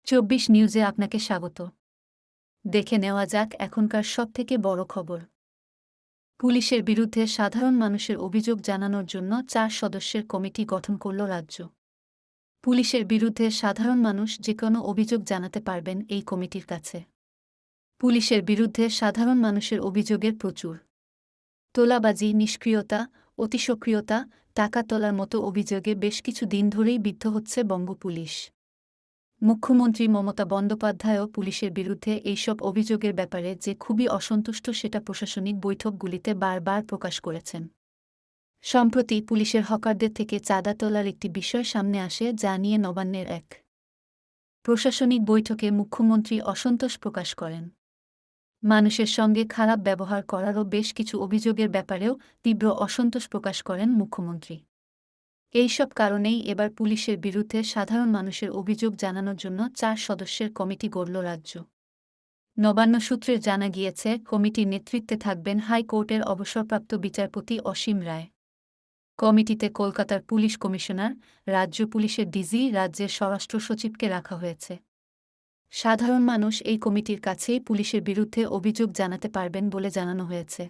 ২৪ নিউজে আপনাকে স্বাগত। দেখে নেওয়া যাক এখনকার সবথেকে বড় খবর। পুলিশের বিরুদ্ধে সাধারণ মানুষের অভিযোগ জানানোর জন্য ৪ সদস্যের কমিটি গঠন করল রাজ্য। পুলিশের বিরুদ্ধে সাধারণ মানুষ যেকোনো অভিযোগ জানাতে পারবেন এই কমিটির কাছে। পুলিশের বিরুদ্ধে সাধারণ মানুষের অভিযোগের প্রচুর। তোলাবাজি, নিষ্ক্রিয়তা, অতিসক্রিয়তা, টাকা তোলার মতো অভিযোগে বেশ কিছু দিন ধরেই বিদ্ধ হচ্ছে বঙ্গ পুলিশ। মুখ্যমন্ত্রী মমতা বন্দ্যোপাধ্যায়ও পুলিশের বিরুদ্ধে এইসব অভিযোগের ব্যাপারে যে খুবই অসন্তুষ্ট সেটা প্রশাসনিক বৈঠকগুলিতে বারবার প্রকাশ করেছেন। সম্প্রতি পুলিশের হকারদের থেকে চাঁদা তোলার একটি বিষয় সামনে আসে, যা নিয়ে নবান্নের এক প্রশাসনিক বৈঠকে মুখ্যমন্ত্রী অসন্তোষ প্রকাশ করেন। মানুষের সঙ্গে খারাপ ব্যবহার করারও বেশ কিছু অভিযোগের ব্যাপারেও তীব্র অসন্তোষ প্রকাশ করেন মুখ্যমন্ত্রী। এইসব কারণেই এবার পুলিশের বিরুদ্ধে সাধারণ মানুষের অভিযোগ জানানোর জন্য ৪ সদস্যের কমিটি গড়ল রাজ্য। নবান্ন সূত্রে জানা গিয়েছে, কমিটির নেতৃত্বে থাকবেন হাইকোর্টের অবসরপ্রাপ্ত বিচারপতি অসীম রায়। কমিটিতে কলকাতার পুলিশ কমিশনার, রাজ্য পুলিশের ডিজি, রাজ্যের স্বরাষ্ট্র সচিবকে রাখা হয়েছে। সাধারণ মানুষ এই কমিটির কাছেই পুলিশের বিরুদ্ধে অভিযোগ জানাতে পারবেন বলে জানানো হয়েছে।